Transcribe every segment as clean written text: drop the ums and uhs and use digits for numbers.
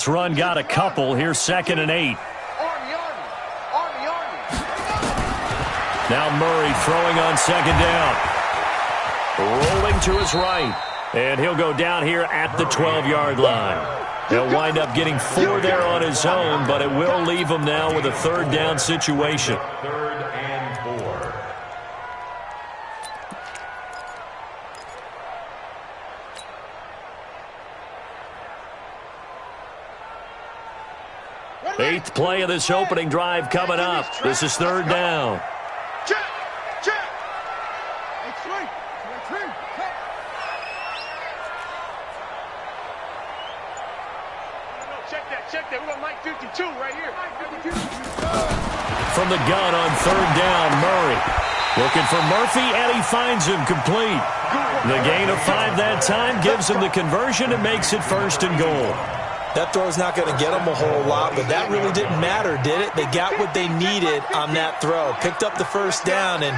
This run got a couple. Here's 2nd and 8. Now Murray throwing on 2nd down. Rolling to his right. And he'll go down here at the 12-yard line. He'll wind up getting 4 there on his own, but it will leave him now with a 3rd down situation. 3rd and 4. Eighth play of this opening drive coming up. This is 3rd down. Check that. We got Mike 52 right here. From the gun on 3rd down, Murray. Looking for Murphy, and he finds him complete. The gain of 5 that time gives him the conversion and makes it 1st and goal. That throw's not going to get them a whole lot, but that really didn't matter, did it? They got what they needed on that throw. Picked up the 1st down, and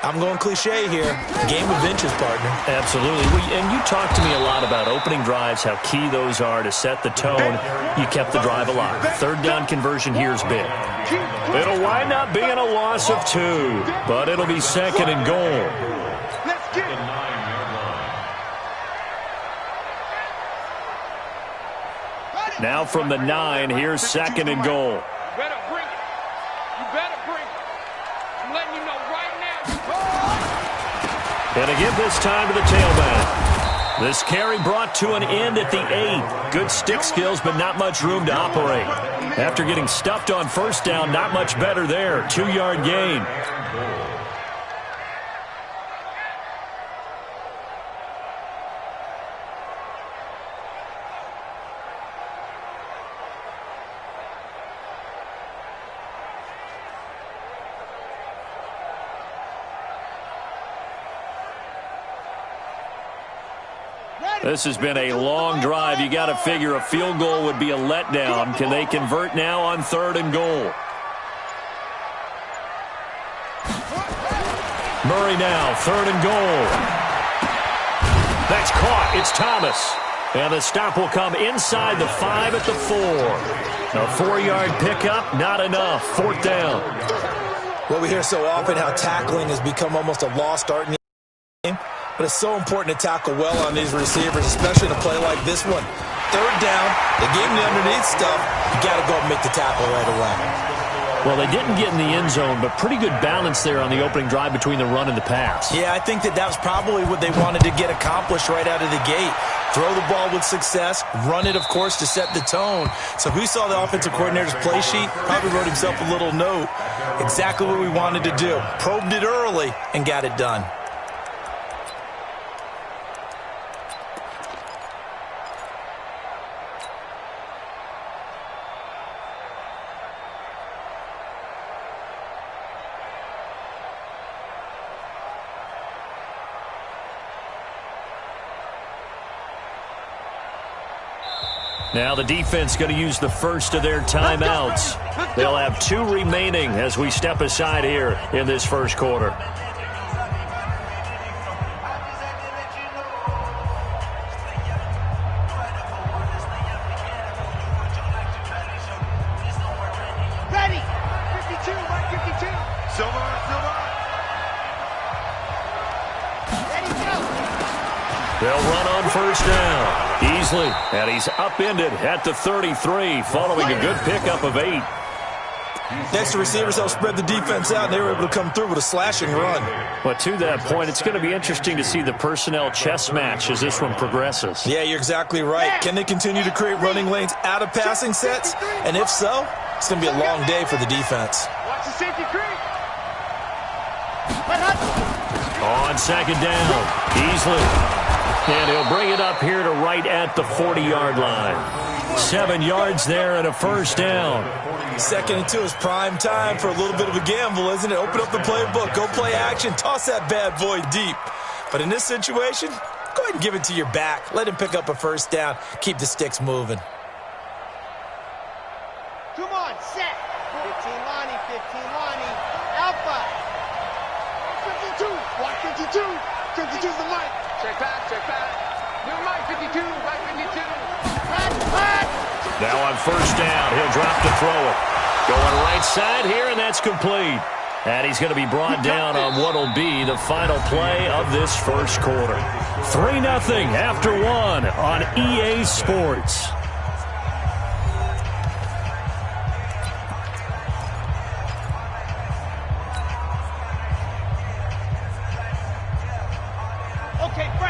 I'm going cliche here. Game of inches, partner. Absolutely. And you talk to me a lot about opening drives, how key those are to set the tone. You kept the drive alive. 3rd down conversion here is big. It'll wind up being a loss of 2, but it'll be 2nd and goal. Now from the 9, here's 2nd and goal. You better bring it. You better bring it. I'm letting you know right now. And again this time to the tailback. This carry brought to an end at the 8. Good stick skills, but not much room to operate. After getting stuffed on 1st down, not much better there. 2-yard gain. This has been a long drive. You got to figure a field goal would be a letdown. Can they convert now on 3rd and goal? Murray now, 3rd and goal. That's caught. It's Thomas. And the stop will come inside the 5 at the 4. A 4-yard pickup, not enough. 4th down. Well, we hear so often how tackling has become almost a lost art in the game. But it's so important to tackle well on these receivers, especially in a play like this one. 3rd down, they gave him the underneath stuff. You got to go and make the tackle right away. Well, they didn't get in the end zone, but pretty good balance there on the opening drive between the run and the pass. Yeah, I think that was probably what they wanted to get accomplished right out of the gate. Throw the ball with success, run it, of course, to set the tone. So who saw the offensive coordinator's play sheet? Probably wrote himself a little note. Exactly what we wanted to do. Probed it early and got it done. Now the defense going to use the first of their timeouts. They'll have 2 remaining as we step aside here in this first quarter. Ready. 52, Mike 52. Silver. Ready, go. They'll run on 1st down. Easily, and he's upended at the 33 following a good pickup of 8. Next to receivers, they'll spread the defense out, and they were able to come through with a slashing run. But to that point, it's going to be interesting to see the personnel chess match as this one progresses. Yeah, you're exactly right. Can they continue to create running lanes out of passing sets? And if so, it's going to be a long day for the defense. Watch the safety creep. On 2nd down, Easley. And he'll bring it up here to right at the 40-yard line. 7 yards there and a 1st down. 2nd and 2 is prime time for a little bit of a gamble, isn't it? Open up the playbook, go play action, toss that bad boy deep. But in this situation, go ahead and give it to your back. Let him pick up a 1st down. Keep the sticks moving. Come on, set. 15 Lonnie, Alpha. 52, watch 52. 52's the mic. Check back. New mic 52, right 52. Hot. Now on first down, he'll drop to throw it. Going right side here, and that's complete. And he's going to be brought down on what will be the final play of this first quarter. 3-0 after 1 on EA Sports.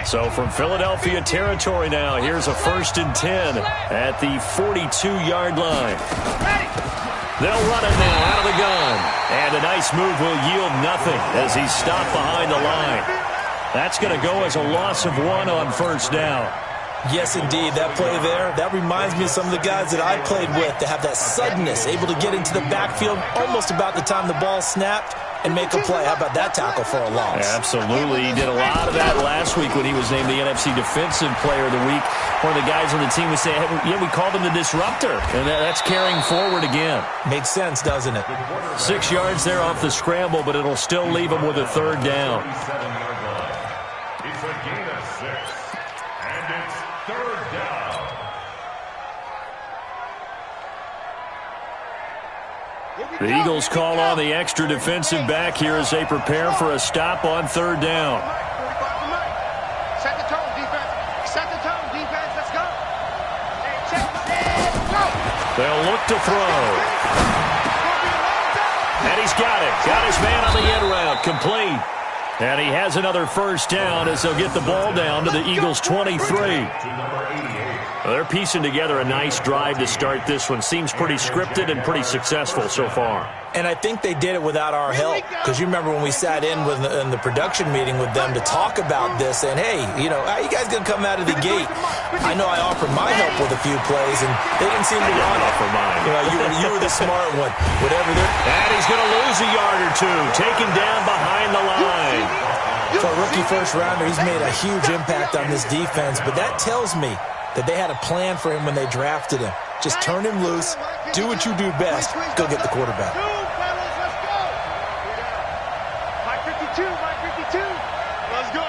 So from Philadelphia territory now, here's a 1st and 10 at the 42-yard line. They'll run it now out of the gun. And a nice move will yield nothing as he's stopped behind the line. That's going to go as a loss of 1 on first down. Yes, indeed. That play there, that reminds me of some of the guys that I played with to have that suddenness, able to get into the backfield almost about the time the ball snapped and make a play. How about that tackle for a loss? Absolutely. He did a lot of that last week when he was named the NFC Defensive Player of the Week. One of the guys on the team would say, hey, yeah, we called him the disruptor. And that's carrying forward again. Makes sense, doesn't it? 6 yards there off the scramble, but it'll still leave him with a 3rd down. It's a gain of 6. And it's 3rd down. The Eagles call on the extra defensive back here as they prepare for a stop on 3rd down. Set the tone, defense. Set the tone, defense. Let's go. Hey, check. They'll look to throw. And he's got it. Got his man on the end route. Complete. And he has another 1st down as they'll get the ball down to the Eagles' 23. Well, they're piecing together a nice drive to start this one. Seems pretty scripted and pretty successful so far. And I think they did it without our help. Because you remember when we sat in the production meeting with them to talk about this, and hey, you know, how you guys going to come out of the gate? I know I offered my help with a few plays, and they didn't seem to want it. For mine. You know, you were the smart one. Whatever they're... And he's going to lose a yard or two. Taken down behind the line. For a rookie first-rounder, he's made a huge impact on this defense, but that tells me that they had a plan for him when they drafted him. Just turn him loose, do what you do best, go get the quarterback. Mike 52, Mike 52. Let's go.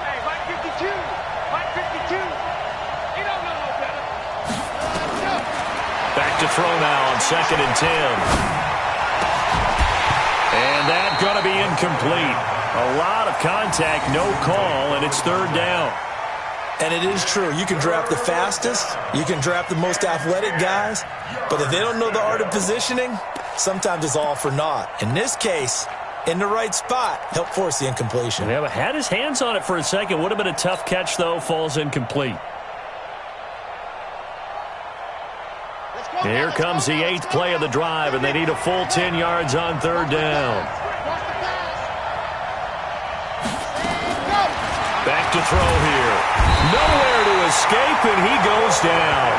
Hey, Mike 52, Mike 52. He don't know no better. Let's go. Back to throw now on 2nd and 10. And that's going to be incomplete. A lot of contact, no call, and it's 3rd down. And it is true. You can draft the fastest. You can draft the most athletic guys. But if they don't know the art of positioning, sometimes it's all for naught. In this case, in the right spot, help force the incompletion. Yeah, but had his hands on it for a second. Would have been a tough catch, though. Falls incomplete. Here comes the 8th play of the drive, and they need a full 10 yards on 3rd down. Back to throw here. Nowhere to escape, and he goes down.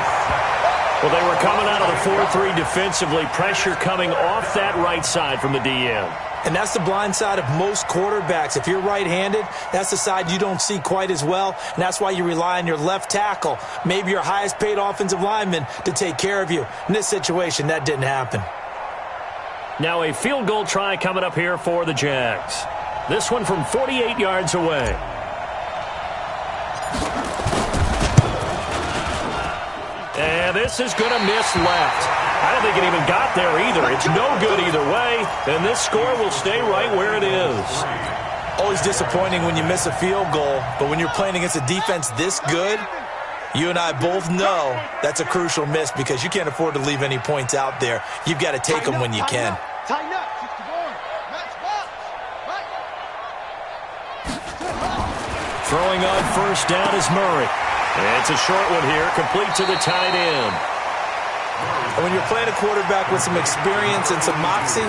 Well, they were coming out of the 4-3 defensively. Pressure coming off that right side from the DM. And that's the blind side of most quarterbacks. If you're right-handed, that's the side you don't see quite as well, and that's why you rely on your left tackle, maybe your highest-paid offensive lineman, to take care of you. In this situation, that didn't happen. Now a field goal try coming up here for the Jags. This one from 48 yards away. And this is going to miss left. I don't think it even got there either. It's no good either way, and this score will stay right where it is. Always disappointing when you miss a field goal, but when you're playing against a defense this good, you and I both know that's a crucial miss because you can't afford to leave any points out there. You've got to take them when you can. Tighten up. Throwing on first down is Murray. And it's a short one here, complete to the tight end. And when you're playing a quarterback with some experience and some moxie,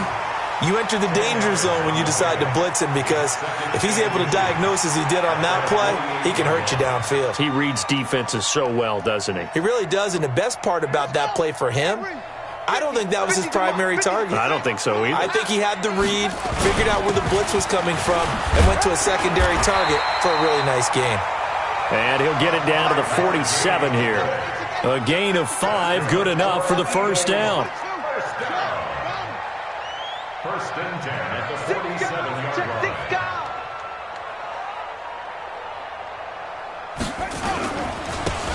you enter the danger zone when you decide to blitz him because if he's able to diagnose as he did on that play, he can hurt you downfield. He reads defenses so well, doesn't he? He really does, and the best part about that play for him, I don't think that was his primary target. I don't think so either. I think he had the read, figured out where the blitz was coming from, and went to a secondary target for a really nice gain. And he'll get it down to the 47 here. A gain of 5, good enough for the first down. First and 10 at the 47-yard line.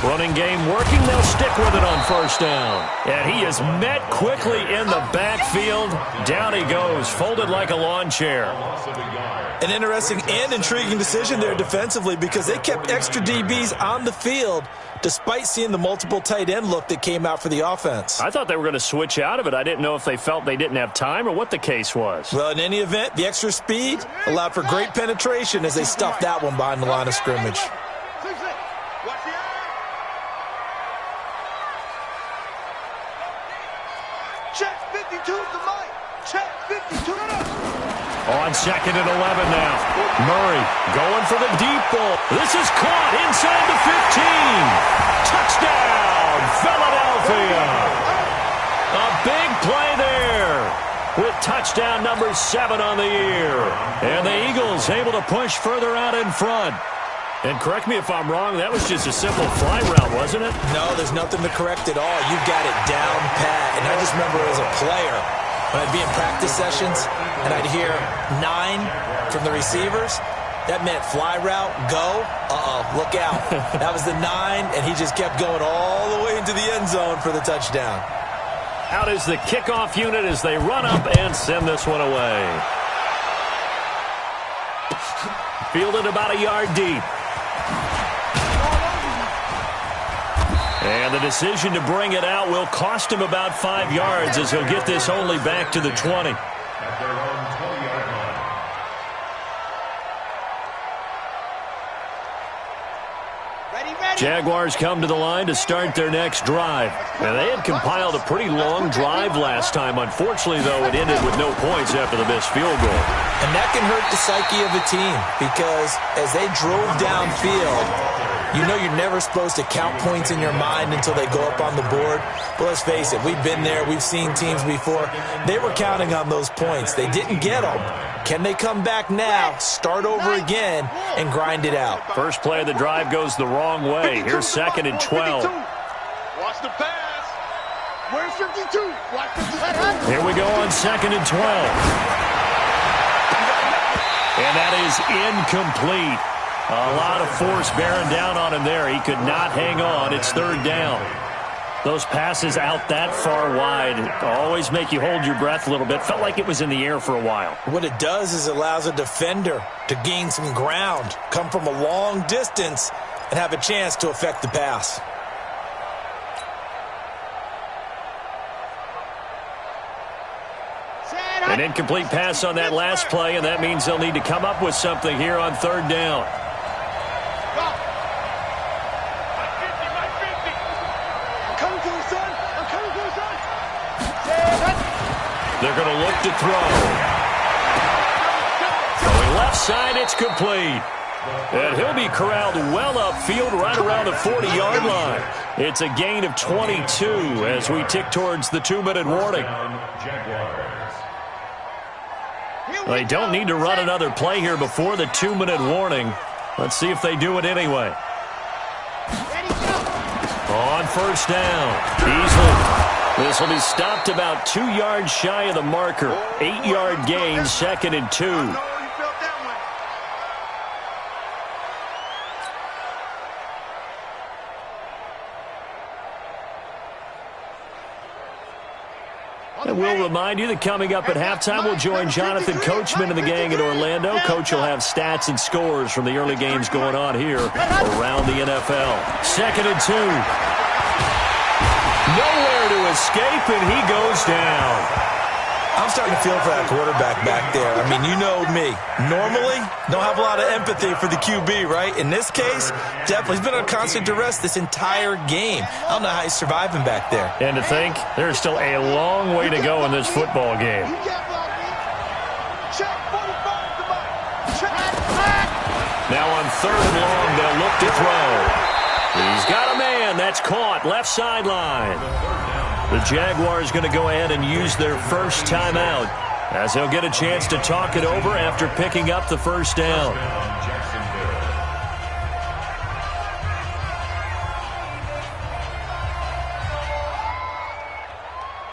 Running game working. They'll stick with it on first down. And he is met quickly in the backfield. Down he goes, folded like a lawn chair. An interesting and intriguing decision there defensively because they kept extra DBs on the field despite seeing the multiple tight end look that came out for the offense. I thought they were going to switch out of it. I didn't know if they felt they didn't have time or what the case was. Well, in any event, the extra speed allowed for great penetration as they stuffed that one behind the line of scrimmage. Check 52 to Mike. Check 52. On second and 11 now. Murray going for the deep ball. This is caught inside the 15. Touchdown, Philadelphia. A big play there with touchdown number 7 on the year. And the Eagles able to push further out in front. And correct me if I'm wrong, that was just a simple fly route, wasn't it? No, there's nothing to correct at all. You've got it down pat. And I just remember as a player, when I'd be in practice sessions and I'd hear 9 from the receivers, that meant fly route, go, look out. That was the 9, and he just kept going all the way into the end zone for the touchdown. Out is the kickoff unit as they run up and send this one away. Fielded about a yard deep. And the decision to bring it out will cost him about 5 yards as he'll get this only back to the 20. At their own 20-yard line. Jaguars come to the line to start their next drive. And they had compiled a pretty long drive last time. Unfortunately, though, it ended with no points after the missed field goal. And that can hurt the psyche of a team because as they drove downfield, you know you're never supposed to count points in your mind until they go up on the board. But let's face it, we've been there. We've seen teams before. They were counting on those points. They didn't get them. Can they come back now, start over again, and grind it out? First play of the drive goes the wrong way. Here's second and 12. Watch the pass. Where's 52? Watch the Here we go on second and 12. And that is incomplete. A lot of force bearing down on him there. He could not hang on. It's third down. Those passes out that far wide always make you hold your breath a little bit. Felt like it was in the air for a while. What it does is it allows a defender to gain some ground, come from a long distance, and have a chance to affect the pass. An incomplete pass on that last play, and that means they'll need to come up with something here on third down. They're going to look to throw. Going left side, it's complete. And he'll be corralled well upfield right around the 40-yard line. It's a gain of 22 as we tick towards the 2-minute warning. They don't need to run another play here before the 2-minute warning. Let's see if they do it anyway. On first down, Beasley. This will be stopped about 2 yards shy of the marker. 8-yard gain, second and 2. And we'll remind you that coming up at halftime, we'll join Jonathan Coachman and the gang in Orlando. Coach will have stats and scores from the early games going on here around the NFL. Second and 2. Nowhere to escape, and he goes down. I'm starting to feel for that quarterback back there. I mean, you know me. Normally, don't have a lot of empathy for the QB, right? In this case, definitely. He's been on constant duress this entire game. I don't know how he's surviving back there. And to think, there's still a long way to go in this football game. Now on third and long, they'll look to throw. He's got a man. That's caught. Left sideline. The Jaguars going to go ahead and use their first timeout as they'll get a chance to talk it over after picking up the first down.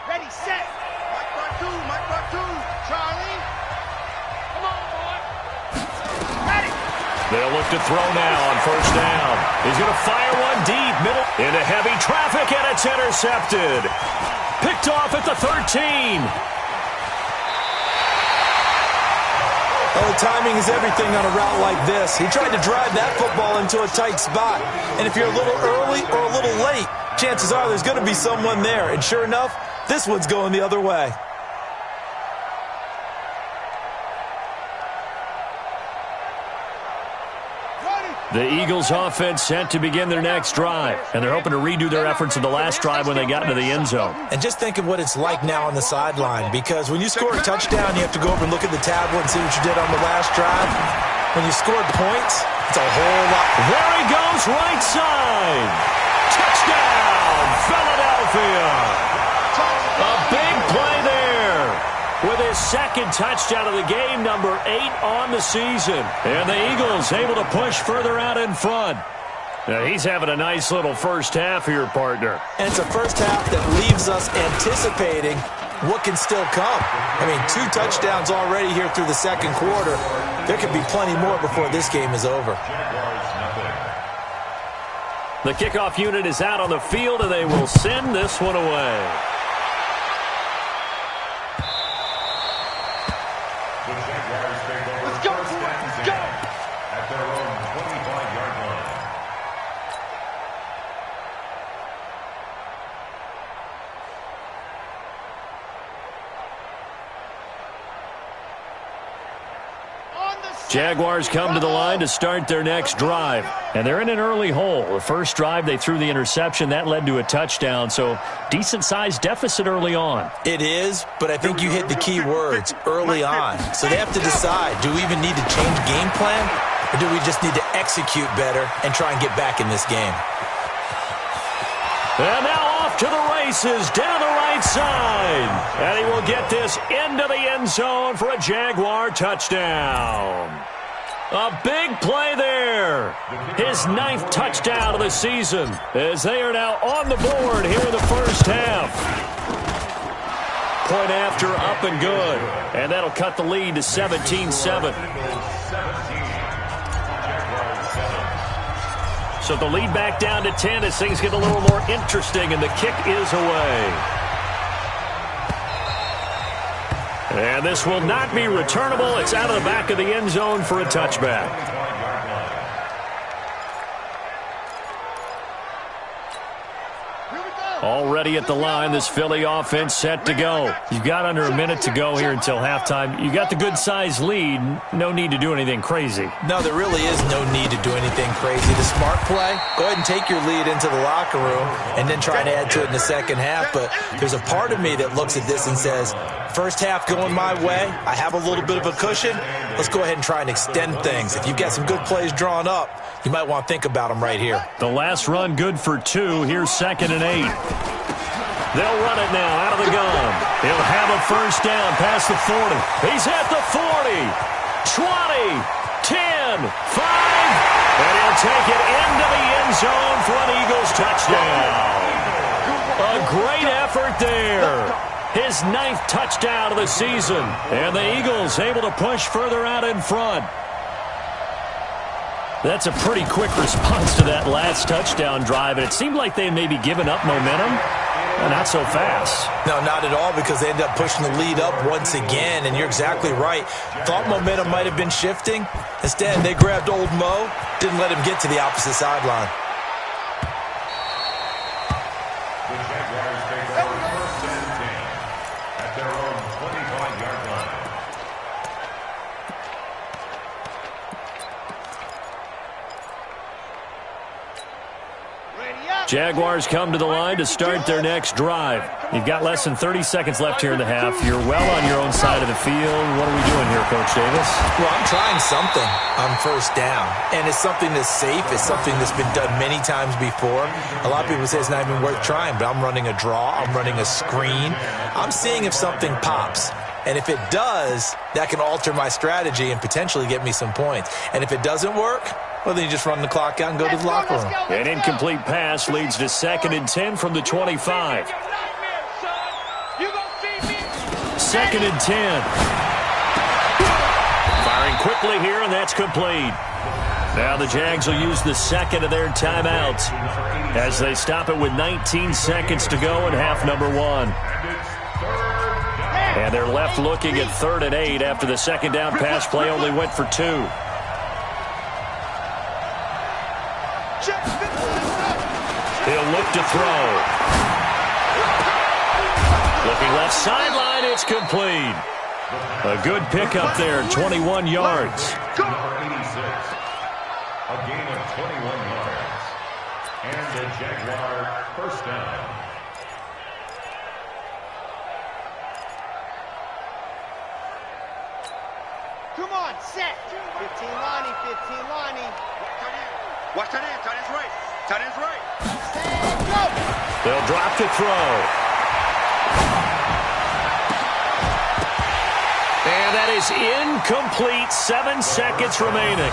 Ready, set. Mike Bartu, Charlie. Come on, boy. Ready. They'll look to throw now on first down. He's going to fire one deep, middle, into heavy traffic, and it's intercepted. Picked off at the 13. Well, the timing is everything on a route like this. He tried to drive that football into a tight spot. And if you're a little early or a little late, chances are there's going to be someone there. And sure enough, this one's going the other way. The Eagles offense set to begin their next drive, and they're hoping to redo their efforts in the last drive when they got into the end zone. And just think of what it's like now on the sideline, because when you score a touchdown, you have to go over and look at the tablet and see what you did on the last drive. When you scored points, it's a whole lot. There he goes, right side. Touchdown, Philadelphia. A big play there. With his second touchdown of the game, number 8 on the season. And the Eagles able to push further out in front. Now, he's having a nice little first half here, partner. And it's a first half that leaves us anticipating what can still come. I mean, 2 touchdowns already here through the second quarter. There could be plenty more before this game is over. The kickoff unit is out on the field, and they will send this one away. Let's go, let's go. At their own 25-yard line. Jaguars come to the line to start their next drive. And they're in an early hole. The first drive, they threw the interception. That led to a touchdown, so decent-sized deficit early on. It is, but I think you hit the key words, early on. So they have to decide, do we even need to change game plan, or do we just need to execute better and try and get back in this game? And now off to the races, down the right side. And he will get this into the end zone for a Jaguar touchdown. A big play there. His 9th touchdown of the season, as they are now on the board here in the first half. Point after, up and good. And that'll cut the lead to 17-7. So the lead back down to 10 as things get a little more interesting, and the kick is away. And this will not be returnable. It's out of the back of the end zone for a touchback. Already at the line, this Philly offense set to go. You've got under a minute to go here until halftime. You got the good-sized lead. No need to do anything crazy. No, there really is no need to do anything crazy. The smart play, go ahead and take your lead into the locker room and then try and add to it in the second half. But there's a part of me that looks at this and says, first half going my way, I have a little bit of a cushion. Let's go ahead and try and extend things. If you've got some good plays drawn up, you might want to think about them right here. The last run good for 2. Here's 2nd and 8. They'll run it now out of the gun. He'll have a first down past the 40. He's at the 40, 20, 10, 5. And he'll take it into the end zone for an Eagles touchdown. A great effort there. His 9th touchdown of the season. And the Eagles able to push further out in front. That's a pretty quick response to that last touchdown drive. And it seemed like they had maybe given up momentum. Not so fast. No, not at all, because they end up pushing the lead up once again, and you're exactly right. Thought momentum might have been shifting. Instead, they grabbed old Mo, didn't let him get to the opposite sideline. The Jaguars take over 1st and 10 at their own 25-yard line. Jaguars come to the line to start their next drive. You've got less than 30 seconds left here in the half. You're well on your own side of the field. What are we doing here, Coach Davis? Well, I'm trying something on first down, and it's something that's safe. It's something that's been done many times before. A lot of people say it's not even worth trying, but I'm running a draw. I'm running a screen. I'm seeing if something pops. And if it does, that can alter my strategy and potentially get me some points. And if it doesn't work, well, then you just run the clock out and go to the locker room. An incomplete pass leads to 2nd and 10 from the 25. 2nd and 10. Firing quickly here, and that's complete. Now the Jags will use the second of their timeouts as they stop it with 19 seconds to go in half number one. And they're left looking at 3rd and 8 after the second down pass play only went for 2. He'll look to throw. Looking left sideline, it's complete. A good pickup there, 21 yards. A gain of 21 yards. And the Jaguar first down. Come on, set. 15 Lonnie, 15 Lonnie. Watch tight end, tight end's right. Tight end's right. Set, go. They'll drop to throw. And that is incomplete. 7 seconds remaining.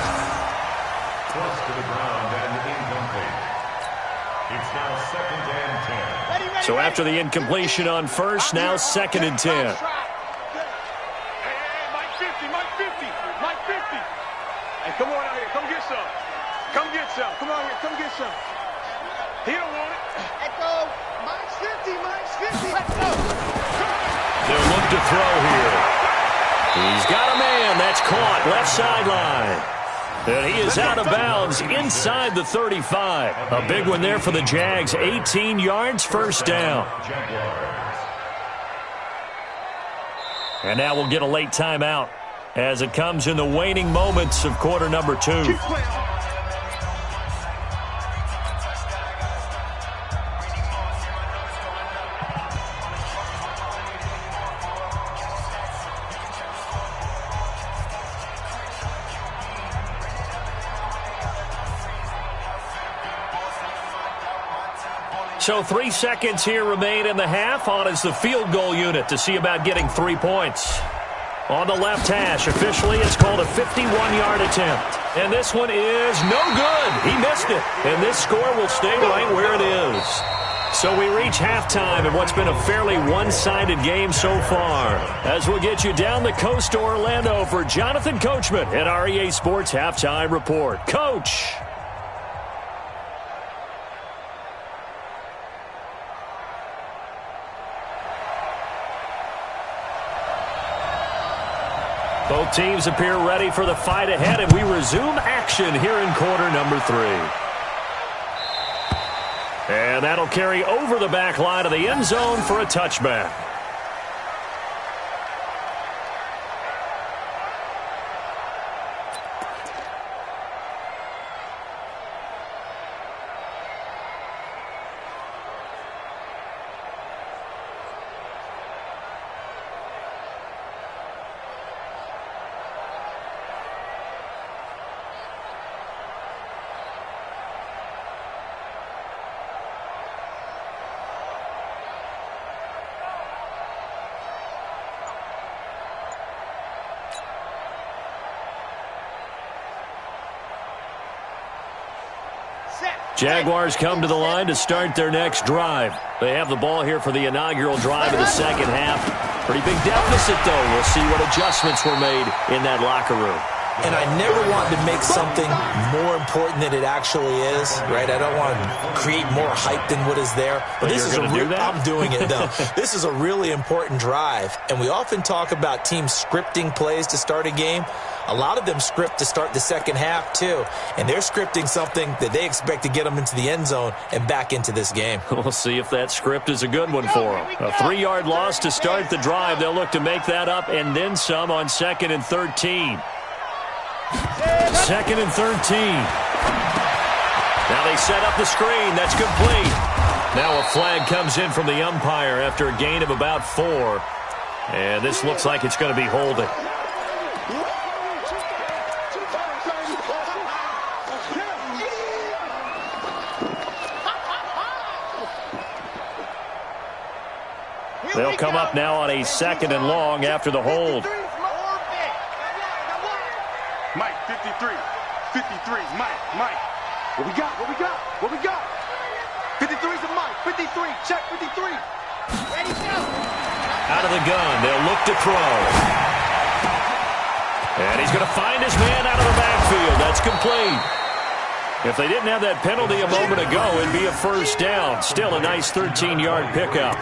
Close to the ground and incomplete. It's now 2nd and 10. So after the incompletion on first, now 2nd and 10. Hey, Mike 50, Mike 50, Mike 50. Hey, come on out here, come get some. Come get some. Come on here, come get some. He don't want it. Let's go. Mike's 50, Mike's 50. Let's go. They'll look to throw here. He's got a man. That's caught. Left sideline. And he is out of bounds inside the 35. A big one there for the Jags. 18 yards, first down. And now we'll get a late timeout as it comes in the waning moments of quarter number 2. So 3 seconds here remain in the half. On is the field goal unit to see about getting 3 points. On the left hash, officially it's called a 51-yard attempt. And this one is no good. He missed it. And this score will stay right where it is. So we reach halftime in what's been a fairly one-sided game so far. As we'll get you down the coast to Orlando for Jonathan Coachman at our EA Sports Halftime Report. Coach! Both teams appear ready for the fight ahead, and we resume action here in quarter number 3. And that'll carry over the back line of the end zone for a touchback. Jaguars come to the line to start their next drive. They have the ball here for the inaugural drive of the second half. Pretty big deficit, though. We'll see what adjustments were made in that locker room. And I never want to make something more important than it actually is, right? I don't want to create more hype than what is there. But this is I'm doing it, though. This is a really important drive. And we often talk about teams scripting plays to start a game. A lot of them script to start the second half, too. And they're scripting something that they expect to get them into the end zone and back into this game. We'll see if that script is a good one for them. A 3-yard loss to start the drive. They'll look to make that up and then some on 2nd and 13. 2nd and 13. Now they set up the screen. That's complete. Now a flag comes in from the umpire after a gain of about 4. And this looks like it's going to be holding. They'll come up now on a 2nd and long after the hold. Mike, 53. 53, Mike. What we got? What we got? What we got? 53's a Mike. 53, check 53. Ready, go. Out of the gun, they'll look to throw. And he's going to find his man out of the backfield. That's complete. If they didn't have that penalty a moment ago, it'd be a first down. Still a nice 13-yard pickup.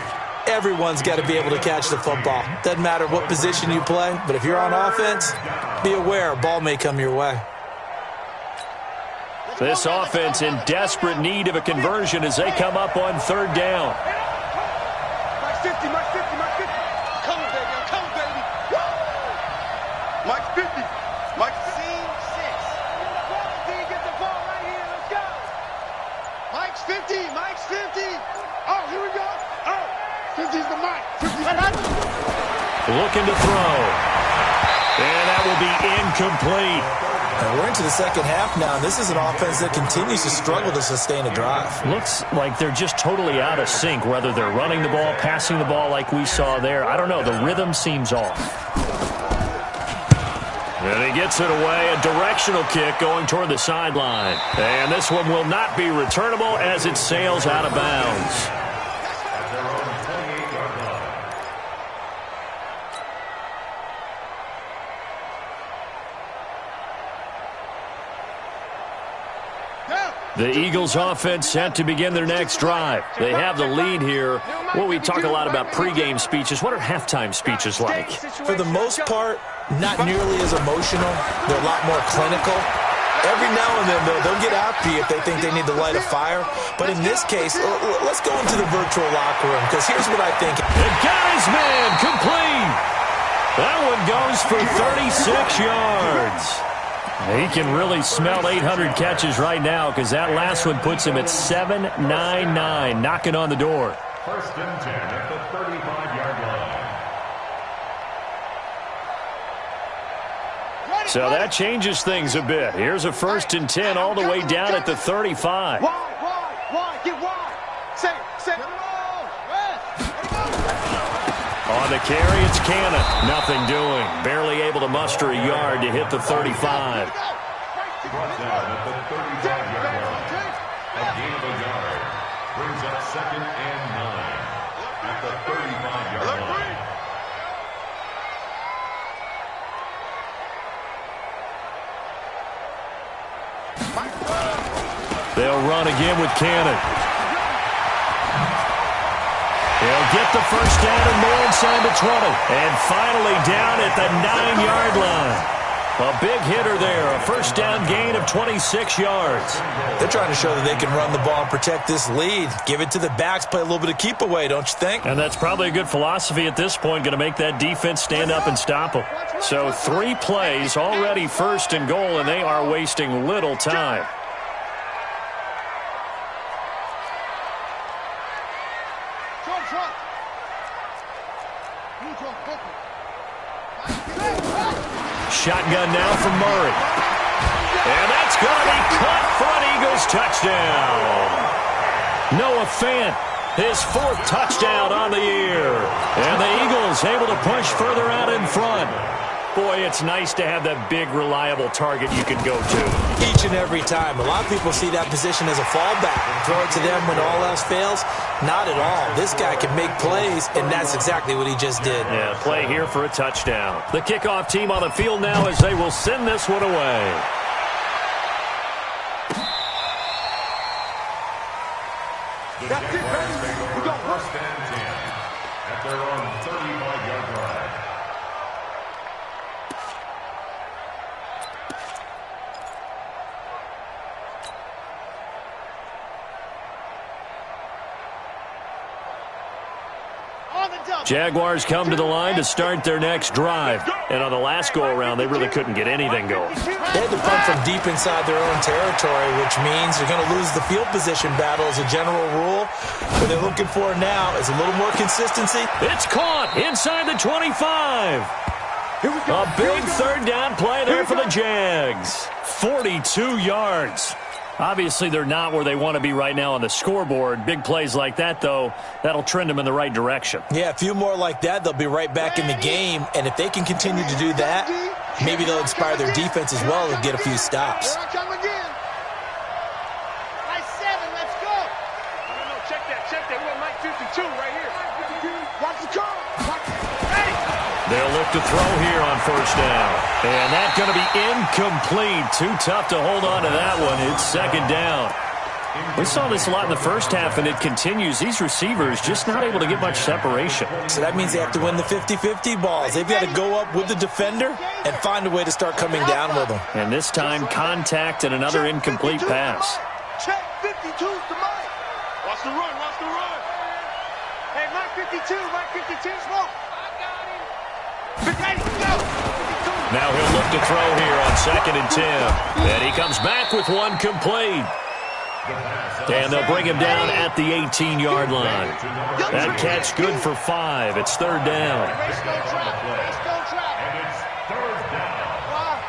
Everyone's got to be able to catch the football. Doesn't matter what position you play, but if you're on offense, be aware a ball may come your way. This offense in desperate need of a conversion as they come up on third down. Mike 50, Mike 50, Mike 50. Come on, baby, come on, baby. Woo! Mike 50, Mike 6. Get the ball right here, let's go. Mike's 50, Mike's 50. Oh, here we go. Oh, 50's the Mike. 50's Looking to throw. And that will be incomplete. And we're into the second half now, and this is an offense that continues to struggle to sustain a drive. Looks like they're just totally out of sync, whether they're running the ball, passing the ball like we saw there. I don't know. The rhythm seems off. And he gets it away. A directional kick going toward the sideline. And this one will not be returnable as it sails out of bounds. The Eagles offense set to begin their next drive. They have the lead here. Well, we talk a lot about pregame speeches. What are halftime speeches like? For the most part, not nearly as emotional. They're a lot more clinical. Every now and then, they'll get after you if they think they need to light a fire. But in this case, let's go into the virtual locker room, because here's what I think. It got his man complete. That one goes for 36 yards. He can really smell 800 catches right now, because that last one puts him at 799, knocking on the door. First and 10 at the 35-yard line. So that changes things a bit. Here's a first and 10 all the way down at the 35. Wide, get wide. Say. On the carry, it's Cannon. Nothing doing. Barely able to muster a yard to hit the 35. Brought down at the 35-yard line. A gain of a yard. Brings up second and 9 at the 35-yard line. They'll run again with Cannon. He'll get the first down and more inside the 20. And finally down at the 9-yard line. A big hitter there. A first down gain of 26 yards. They're trying to show that they can run the ball and protect this lead. Give it to the backs, play a little bit of keep away, don't you think? And that's probably a good philosophy at this point, going to make that defense stand up and stop them. So 3 plays, already first and goal, and they are wasting little time. Shotgun now from Murray. And that's going to be caught for an Eagles touchdown. Noah Fant, his 4th touchdown on the year. And the Eagles able to push further out in front. Boy, it's nice to have that big, reliable target you can go to. Each and every time. A lot of people see that position as a fallback and throw it to them when all else fails. Not at all. This guy can make plays, and that's exactly what he just did. Yeah, play here for a touchdown. The kickoff team on the field now as they will send this one away. The Jaguars take over first and 10 at their own 35-yard line. Jaguars come to the line to start their next drive. And on the last go-around, they really couldn't get anything going. They had to punt from deep inside their own territory, which means they're going to lose the field position battle as a general rule. What they're looking for now is a little more consistency. It's caught inside the 25. A big third down play there for the Jags. 42 yards. Obviously, they're not where they want to be right now on the scoreboard. Big plays like that, though, that'll trend them in the right direction. Yeah, a few more like that, they'll be right back in the game. And if they can continue to do that, maybe they'll inspire their defense as well and get a few stops. Check that. We got Mike 52 right here. Watch the call. They'll look to throw here on first down. And that's going to be incomplete. Too tough to hold on to that one. It's second down. We saw this a lot in the first half, and it continues. These receivers just not able to get much separation. So that means they have to win the 50-50 balls. They've got to go up with the defender and find a way to start coming down with them. And this time, contact and another incomplete pass. Check 52 to Mike. Watch the run, watch the run. Hey, Mike 52, Mike 52, smoke. I got him. 50, go. 52. Now he'll look to throw here on 2nd and 10. And he comes back with one complete. And they'll bring him down at the 18-yard line. That catch good for 5. It's third down. Let's go trap. Let's go trap. And it's third down.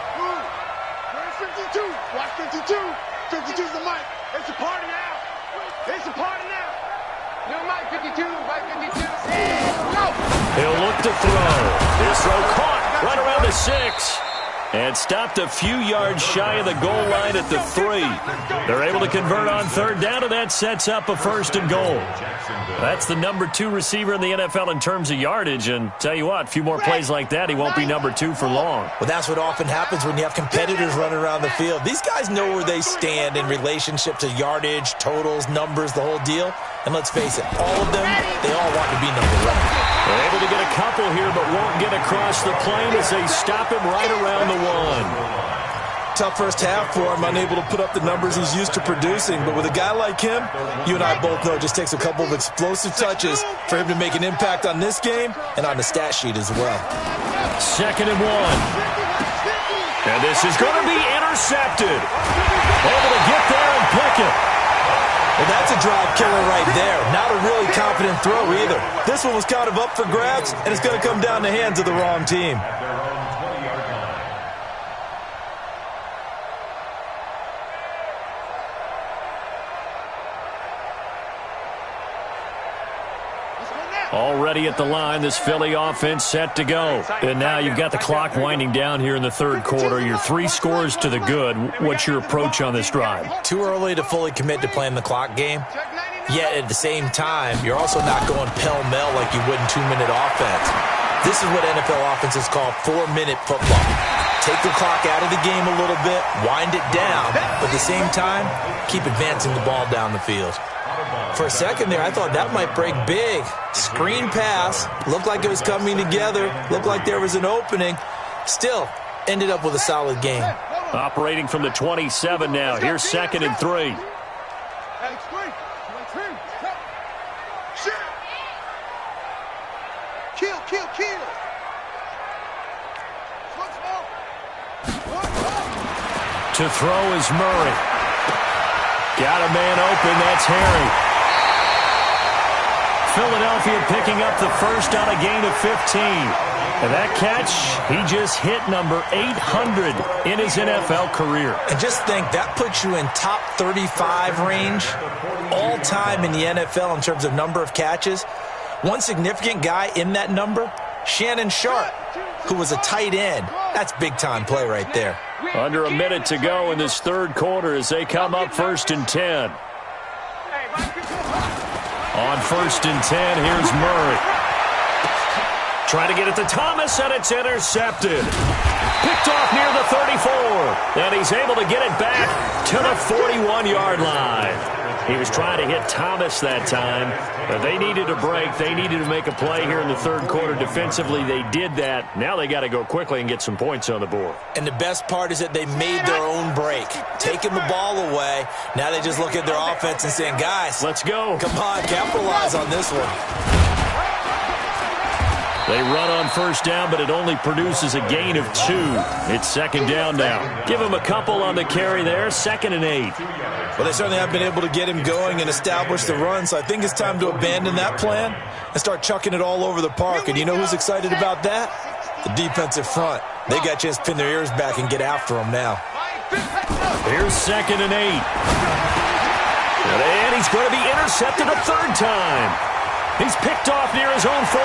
Where's 52? Watch 52. 52's the mic. It's a party now. It's a party now. New Mike 52. Mike 52. Go. He'll look to throw. His throw caught right around the 6. And stopped a few yards shy of the goal line at the 3. They're able to convert on third down, and that sets up a 1st and goal. That's the number 2 receiver in the NFL in terms of yardage. And tell you what, a few more plays like that, he won't be number 2 for long. Well, that's what often happens when you have competitors running around the field. These guys know where they stand in relationship to yardage, totals, numbers, the whole deal. And let's face it, all of them, they all want to be number 1. They're able to get a couple here, but won't get across the plane as they stop him right around the 1. Tough first half for him, unable to put up the numbers he's used to producing. But with a guy like him, you and I both know it just takes a couple of explosive touches for him to make an impact on this game and on the stat sheet as well. 2nd and 1. And this is going to be intercepted. Able to get there and pick it. Well, that's a drive killer right there. Not a really confident throw either. This one was kind of up for grabs, and it's going to come down the hands of the wrong team. Already at the line, this Philly offense set to go. And now you've got the clock winding down here in the third quarter. You're 3 scores to the good. What's your approach on this drive? Too early to fully commit to playing the clock game. Yet at the same time, you're also not going pell-mell like you would in 2-minute offense. This is what NFL offenses call 4-minute football. Take the clock out of the game a little bit, wind it down, but at the same time, keep advancing the ball down the field. For a second there, I thought that might break big. Screen pass, looked like it was coming together, looked like there was an opening. Still, ended up with a solid game. Operating from the 27 now. Here's 2nd and 3. Kill, kill, kill. To throw is Murray. Got a man open, that's Harry. Philadelphia picking up the first on a gain of 15. And that catch, he just hit number 800 in his NFL career. And just think, that puts you in top 35 range all time in the NFL in terms of number of catches. One significant guy in that number, Shannon Sharp, who was a tight end. That's big-time play right there. Under a minute to go in this third quarter as they come up 1st and 10. On 1st and 10, here's Murray. Trying to get it to Thomas, and it's intercepted. Picked off near the 34. And he's able to get it back to the 41-yard line. He was trying to hit Thomas that time, but they needed a break. They needed to make a play here in the third quarter. Defensively, they did that. Now they got to go quickly and get some points on the board. And the best part is that they made their own break, taking the ball away. Now they just look at their offense and saying, guys, let's go. Come on, capitalize on this one. They run on first down, but it only produces a gain of 2. It's second down now. Give him a couple on the carry there. 2nd and 8. Well, they certainly have been able to get him going and establish the run, so I think it's time to abandon that plan and start chucking it all over the park. And you know who's excited about that? The defensive front. They got a chance to pin their ears back and get after him now. Here's 2nd and 8. And he's going to be intercepted a 3rd time. He's picked off near his own 48.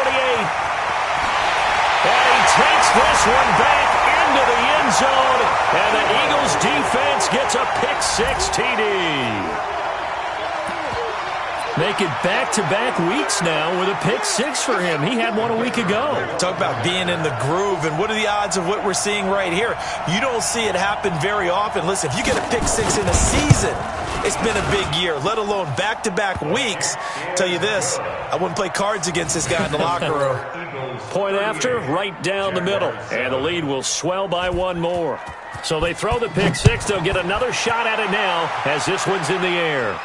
And he takes this one back into the end zone. And the Eagles defense gets a pick-6 TD. Make it back-to-back weeks now with a pick six for him. He had one a week ago. Talk about being in the groove, and what are the odds of what we're seeing right here? You don't see it happen very often. Listen, if you get a pick six in a season, it's been a big year, let alone back-to-back weeks. Tell you this, I wouldn't play cards against this guy in the locker room. Point after, right down the middle. And the lead will swell by one more. So they throw the pick six. They'll get another shot at it now as this one's in the air.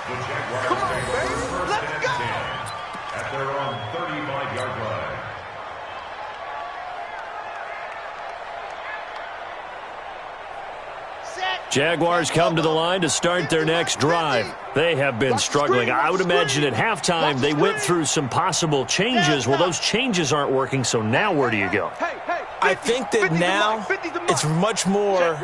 The Jaguars take over first and 10 at their own 35-yard line. Jaguars come to the line to start their next drive. They have been struggling. I would imagine at halftime they went through some possible changes. Well, those changes aren't working, so now where do you go? I think that now it's much more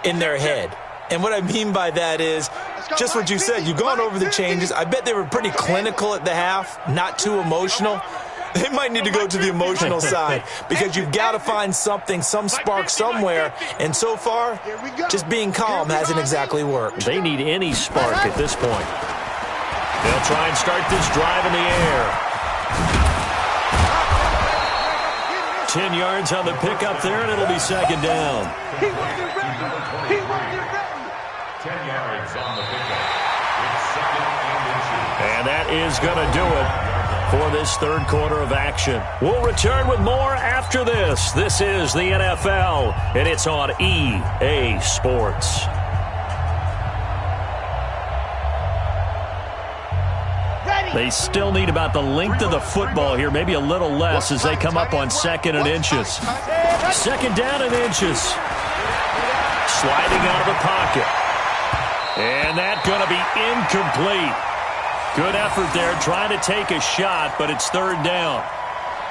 in their head. And what I mean by that is just what you said. You've gone over the changes. I bet they were pretty clinical at the half, not too emotional. They might need to go to the emotional side because you've got to find something, some spark somewhere. And so far, just being calm hasn't exactly worked. They need any spark at this point. They'll try and start this drive in the air. 10 yards on the pickup there, and it'll be second down. 10 yards on the pickup. It's second and inches. And that is going to do it for this third quarter of action. We'll return with more after this. This is the NFL, and it's on EA Sports. They still need about the length of the football here, maybe a little less as they come up on second and inches. Second down and inches. Sliding out of the pocket. And that's going to be incomplete. Good effort there, trying to take a shot, but it's third down.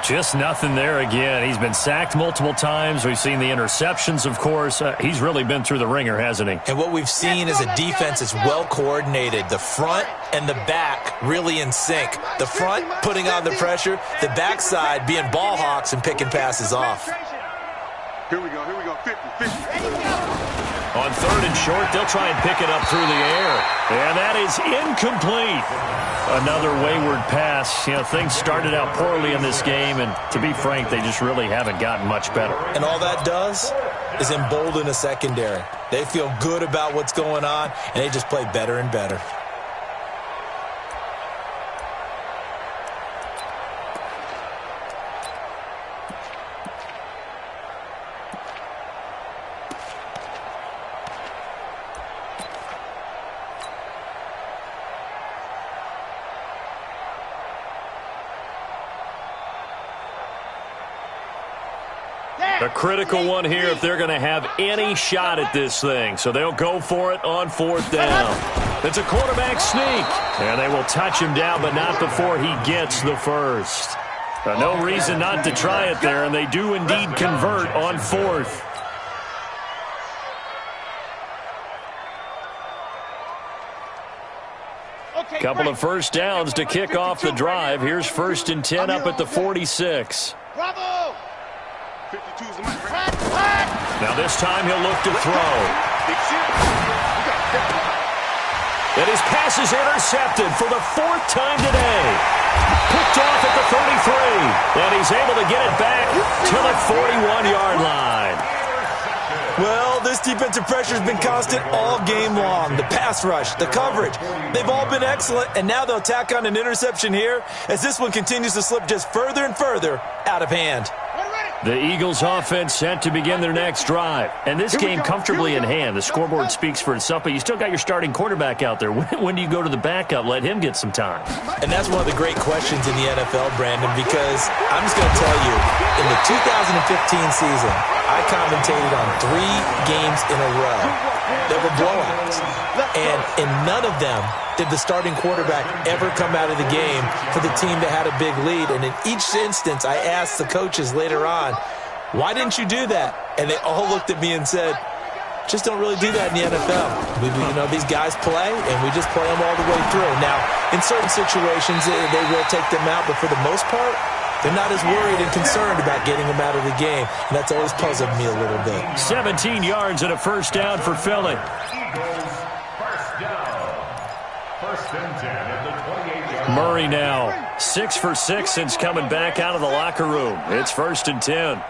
Just nothing there again. He's been sacked multiple times. We've seen the interceptions, of course. He's really been through the ringer, hasn't he? And what we've seen is a defense that's well coordinated. The front and the back really in sync. The front putting on the pressure, the backside being ball hawks and picking passes off. Here we go, 50. On third and short, they'll try and pick it up through the air. And that is incomplete. Another wayward pass. You know, things started out poorly in this game, and to be frank, they just really haven't gotten much better. And all that does is embolden a secondary. They feel good about what's going on, and they just play better and better. A critical one here if they're going to have any shot at this thing. So they'll go for it on fourth down. It's a quarterback sneak. And they will touch him down, but not before he gets the first. No reason not to try it there, and they do indeed convert on fourth. Couple of first downs to kick off the drive. Here's first and 10 up at the 46. Bravo! Now this time he'll look to throw. And his pass is intercepted for the fourth time today. Picked off at the 33. And he's able to get it back to the 41-yard line. Well, this defensive pressure has been constant all game long. The pass rush, the coverage, they've all been excellent, and now they'll tack on an interception here as this one continues to slip just further and further out of hand. The Eagles offense set to begin their next drive. And this game comfortably in hand. The scoreboard speaks for itself, but you still got your starting quarterback out there. When do you go to the backup? Let him get some time. And that's one of the great questions in the NFL, Brandon, because I'm just going to tell you, in the 2015 season, I commentated on 3 games in a row that were blowouts. And in none of them did the starting quarterback ever come out of the game for the team that had a big lead. And in each instance, I asked the coaches later on, why didn't you do that? And they all looked at me and said, just don't really do that in the NFL. These guys play, and we just play them all the way through. Now, in certain situations, they will take them out, but for the most part, they're not as worried and concerned about getting them out of the game. And that's always puzzled me a little bit. 17 yards and a first down for Philly. Eagles, first down. Murray now 6 for 6 since coming back out of the locker room. It's 1st and 10.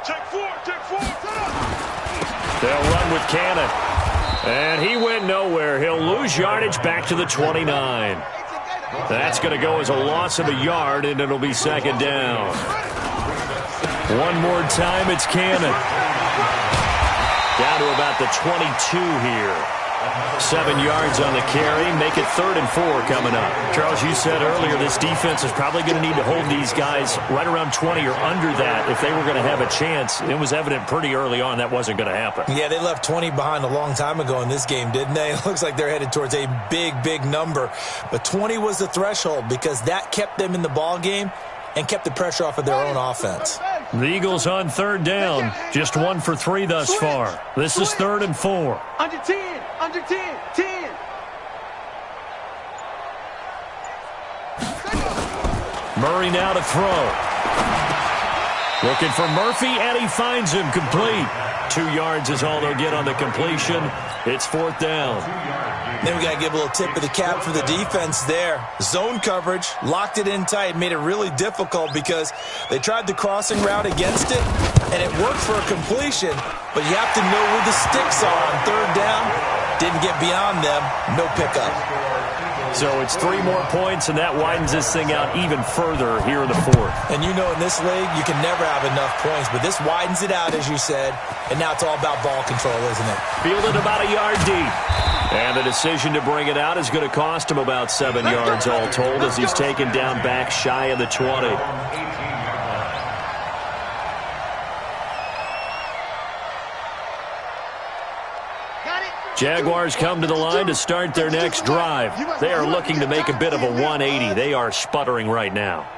They'll run with Cannon. And he went nowhere. He'll lose yardage back to the 29. That's going to go as a loss of a yard, and it'll be 2nd down. One more time, it's Cannon. Down to about the 22 here. 7 yards on the carry. Make it 3rd and 4 coming up. Charles, you said earlier this defense is probably going to need to hold these guys right around 20 or under that if they were going to have a chance. It was evident pretty early on that wasn't going to happen. Yeah, they left 20 behind a long time ago in this game, didn't they? It looks like they're headed towards a big, big number. But 20 was the threshold because that kept them in the ball game and kept the pressure off of their own offense. The Eagles on 3rd down. Just 1 for 3 thus far. This is 3rd and 4. Under 10. Under 10. 10. Murray now to throw. Looking for Murphy, and he finds him complete. 2 yards is all they'll get on the completion. It's 4th down. Then we got to give a little tip of the cap for the defense there. Zone coverage, locked it in tight, made it really difficult because they tried the crossing route against it, and it worked for a completion, but you have to know where the sticks are on 3rd down. Didn't get beyond them, no pickup. So it's 3 more points, and that widens this thing out even further here in the 4th. And you know in this league, you can never have enough points, but this widens it out, as you said, and now it's all about ball control, isn't it? Fielded about a yard deep. And the decision to bring it out is going to cost him about 7 yards all told as he's taken down back shy of the 20. Jaguars come to the line to start their next drive. They are looking to make a bit of a 180. They are sputtering right now.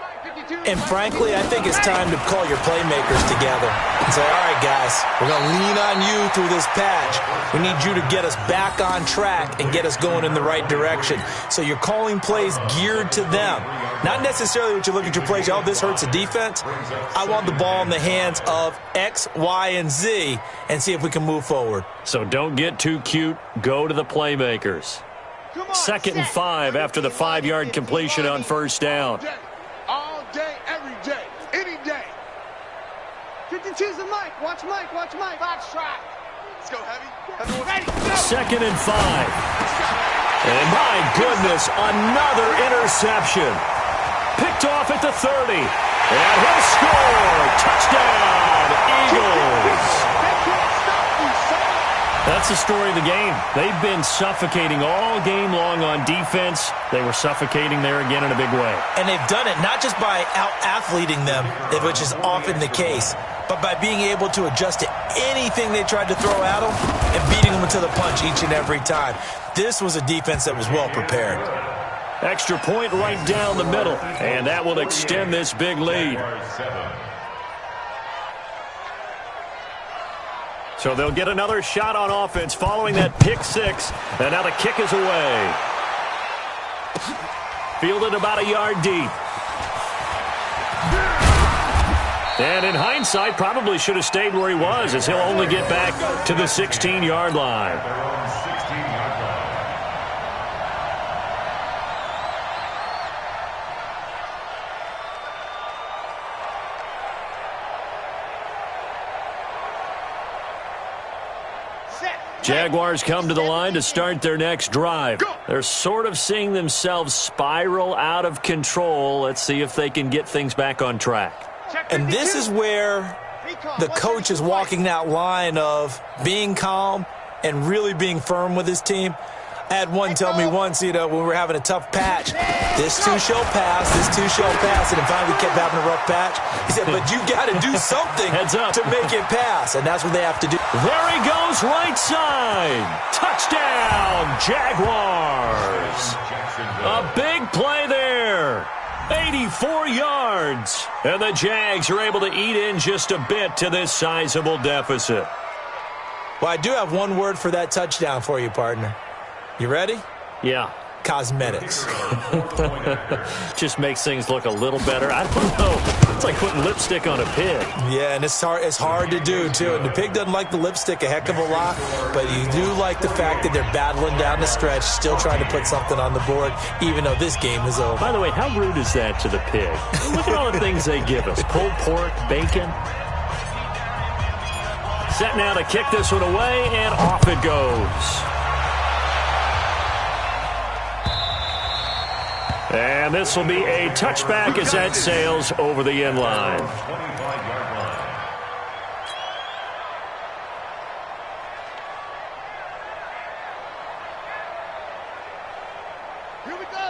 And frankly, I think it's time to call your playmakers together and say, all right, guys, we're going to lean on you through this patch. We need you to get us back on track and get us going in the right direction. So you're calling plays geared to them. Not necessarily what you look at your plays, oh, this hurts the defense. I want the ball in the hands of X, Y, and Z and see if we can move forward. So don't get too cute. Go to the playmakers. 2nd and 5 after the 5-yard completion on 1st down. All day, every day, any day. 52's the mic. Watch Mike. Watch Mike. Box track. Let's go, Heavy. Ready, go. 2nd and 5. And my goodness, another interception. Picked off at the 30. And he'll score. Touchdown, Eagles. That's the story of the game. They've been suffocating all game long on defense. They were suffocating there again in a big way. And they've done it not just by out-athleting them, which is often the case, but by being able to adjust to anything they tried to throw at them and beating them to the punch each and every time. This was a defense that was well prepared. Extra point right down the middle, and that will extend this big lead. So they'll get another shot on offense following that pick 6, and now the kick is away. Fielded about a yard deep. And in hindsight, probably should have stayed where he was, as he'll only get back to the 16-yard line. Jaguars come to the line to start their next drive. They're sort of seeing themselves spiral out of control. Let's see if they can get things back on track. And this is where the coach is walking that line of being calm and really being firm with his team. I had one tell me once, when we were having a tough patch, this too shall pass, this too shall pass, and finally we kept having a rough patch. He said, but you got to do something to make it pass, and that's what they have to do. There he goes, right side. Touchdown, Jaguars. A big play there. 84 yards. And the Jags are able to eat in just a bit to this sizable deficit. Well, I do have one word for that touchdown for you, partner. You ready? Yeah. cosmetics. Just makes things look a little better. I don't know. It's like putting lipstick on a pig. Yeah, and it's hard to do, too. And the pig doesn't like the lipstick a heck of a lot, but you do like the fact that they're battling down the stretch, still trying to put something on the board, even though this game is over. By the way, how rude is that to the pig? Look at all the things they give us. Pulled pork, bacon. Set now to kick this one away, and off it goes. And this will be a touchback as that sails over the end line. 25-yard line.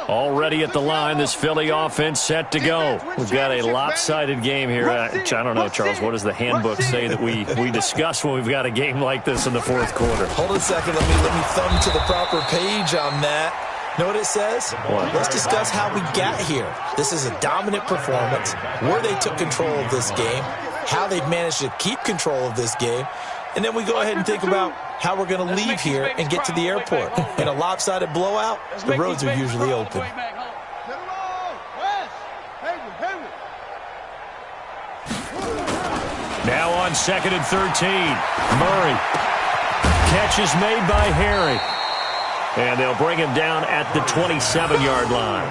Already at the line, this Philly offense set to go. We've got a lopsided game here. I don't know, Charles, what does the handbook say that we discuss when we've got a game like this in the fourth quarter? Hold on a second. Let me thumb to the proper page on that. Know what it says? What? Let's discuss how we got here. This is a dominant performance, where they took control of this game, how they've managed to keep control of this game, and then we go ahead and think about how we're going to leave here and get to the airport. In a lopsided blowout, the roads are usually open. Now on 2nd and 13. Murray. Catch is made by Harry. And they'll bring him down at the 27-yard line.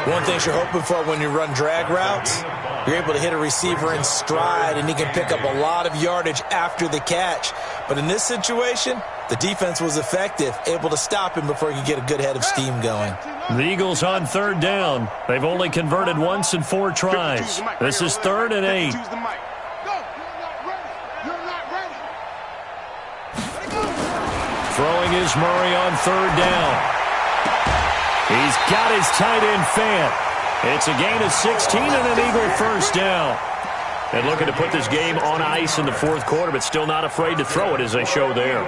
One thing you're hoping for when you run drag routes, you're able to hit a receiver in stride, and he can pick up a lot of yardage after the catch. But in this situation, the defense was effective, able to stop him before he could get a good head of steam going. The Eagles on 3rd down. They've only converted once in 4 tries. This is 3rd and 8. Throwing is Murray on 3rd down. He's got his tight end Fant. It's a gain of 16 and an Eagle first down. And looking to put this game on ice in the fourth quarter, but still not afraid to throw it as they show there.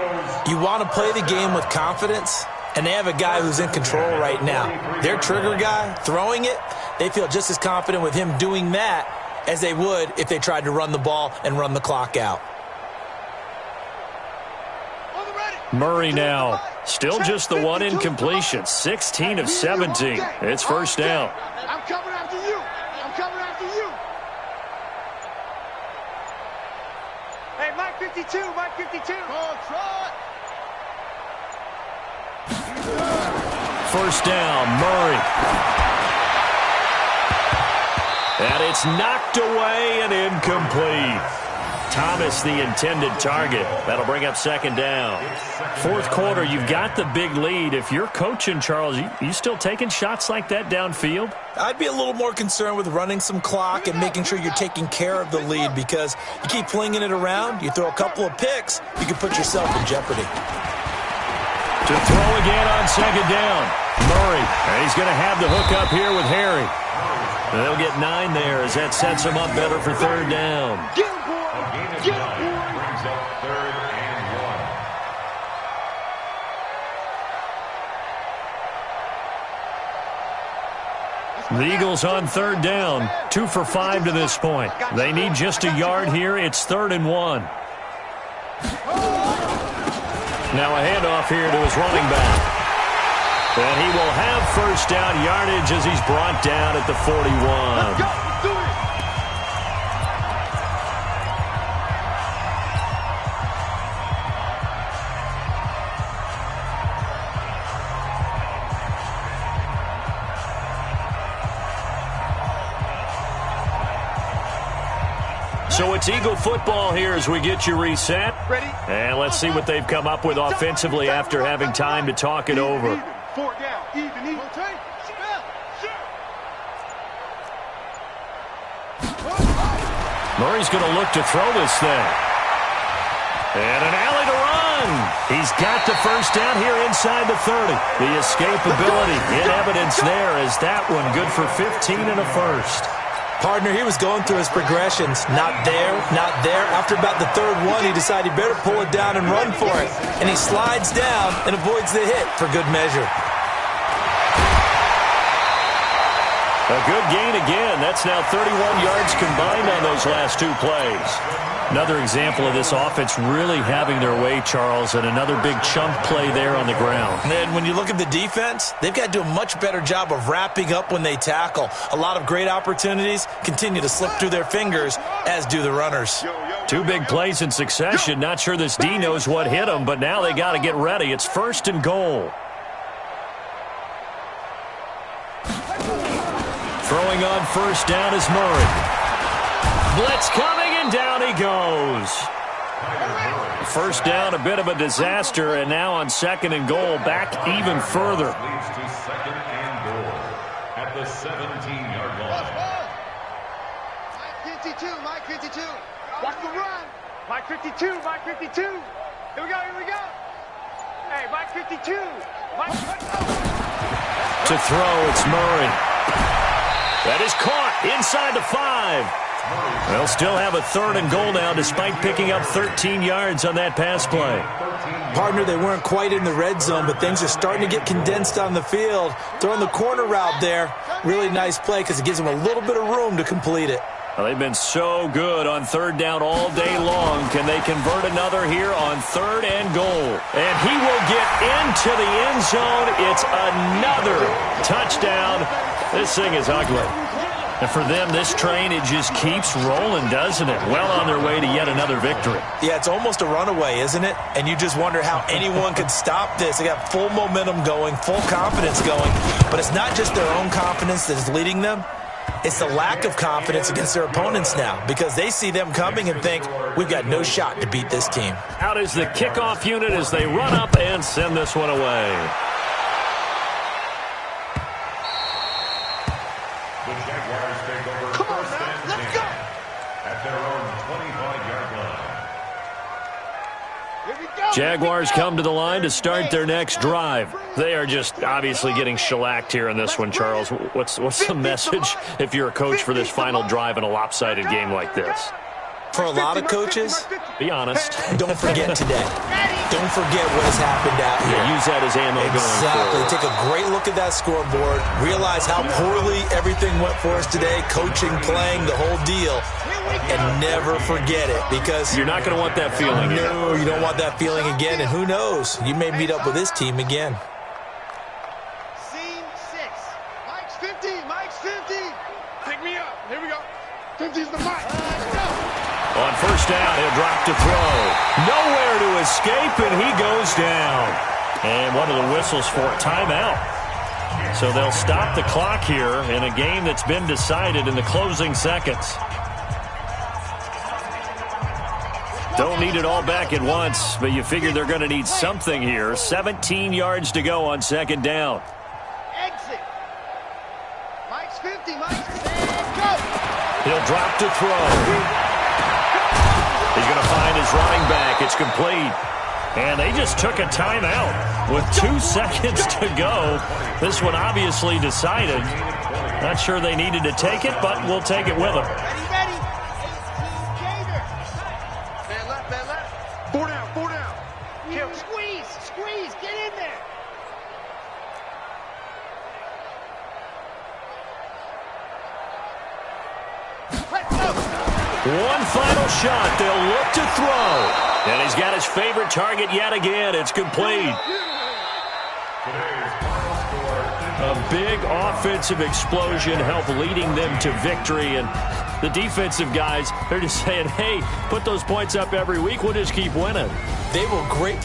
You want to play the game with confidence, and they have a guy who's in control right now. Their trigger guy, throwing it, they feel just as confident with him doing that as they would if they tried to run the ball and run the clock out. Murray now, still just the one incompletion, 16 of 17. It's first down. I'm coming after you. I'm coming after you. Hey, Mike 52, Mike 52. First down, Murray. And it's knocked away and incomplete. Thomas, the intended target. That'll bring up 2nd down. Fourth quarter, you've got the big lead. If you're coaching, Charles, you still taking shots like that downfield? I'd be a little more concerned with running some clock and making sure you're taking care of the lead, because you keep flinging it around, you throw a couple of picks, you can put yourself in jeopardy. To throw again on 2nd down. Murray, and he's going to have the hook up here with Harry. They'll get 9 there as that sets him up better for 3rd down. Brings up 3rd and 1. The Eagles on 3rd down, 2 for 5 to this point. They need just a yard here. It's 3rd and 1. Now a handoff here to his running back. And he will have first down yardage as he's brought down at the 41. So it's Eagle football here as we get you reset. Ready? And let's see what they've come up with offensively after having time to talk it over. 4 down. Even. Murray's going to look to throw this thing. And an alley to run. He's got the first down here inside the 30. The escapability in evidence there as that one good for 15 and a first. Partner, he was going through his progressions. Not there, not there. After about the 3rd one, he decided he better pull it down and run for it. And he slides down and avoids the hit for good measure. A good gain again. That's now 31 yards combined on those last two plays. Another example of this offense really having their way, Charles, and another big chunk play there on the ground. And when you look at the defense, they've got to do a much better job of wrapping up when they tackle. A lot of great opportunities continue to slip through their fingers, as do the runners. Two big plays in succession. Not sure this D knows what hit them, but now they got to get ready. It's 1st and goal. Throwing on 1st down is Murray. Blitz coming, and down he goes. 1st down, a bit of a disaster, and now on 2nd and goal, back even further. Leads to 2nd and goal at the 17-yard line. Mike 52. Watch the run. Mike 52. Here we go. Hey, Mike 52. To throw, it's Murray. That is caught inside the 5. They'll still have a 3rd and goal now despite picking up 13 yards on that pass play. Partner, they weren't quite in the red zone, but things are starting to get condensed on the field. Throwing the corner route there, really nice play because it gives them a little bit of room to complete it. Well, they've been so good on 3rd down all day long. Can they convert another here on 3rd and goal? And he will get into the end zone. It's another touchdown. This thing is ugly. And for them, this train, it just keeps rolling, doesn't it? Well on their way to yet another victory. Yeah, it's almost a runaway, isn't it? And you just wonder how anyone could stop this. They got full momentum going, full confidence going. But it's not just their own confidence that is leading them. It's the lack of confidence against their opponents now because they see them coming and think, we've got no shot to beat this team. Out is the kickoff unit as they run up and send this one away. Jaguars come to the line to start their next drive. They are just obviously getting shellacked here in this one, Charles. What's the message if you're a coach for this final drive in a lopsided game like this? For a lot of coaches, be honest. Don't forget today. Don't forget what has happened out here. Yeah, use that as ammo going forward. Take a great look at that scoreboard. Realize how poorly everything went for us today. Coaching, playing, the whole deal. And never forget it because you're not going to want that feeling. No, you don't want that feeling again. And who knows? You may meet up with this team again. Scene 6. Mike's 50. Mike's 50. Pick me up. Here we go. 50's the mic. On 1st down, he'll drop to throw. Nowhere to escape, and he goes down. And one of the whistles for a timeout. So they'll stop the clock here in a game that's been decided in the closing seconds. Don't need it all back at once, but you figure they're going to need something here. 17 yards to go on 2nd down. Exit. Mike's 50. Mike's 50. Go. He'll drop to throw. He's going to find his running back. It's complete. And they just took a timeout with 2 seconds to go. This one obviously decided. Not sure they needed to take it, but we'll take it with them. Ready. Man left. 4 down. Kill. Squeeze. Get in there. Let's go. One final shot. They'll look to throw. And he's got his favorite target yet again. It's complete. A big offensive explosion helped leading them to victory. And the defensive guys, they're just saying, hey, put those points up every week. We'll just keep winning. They were great.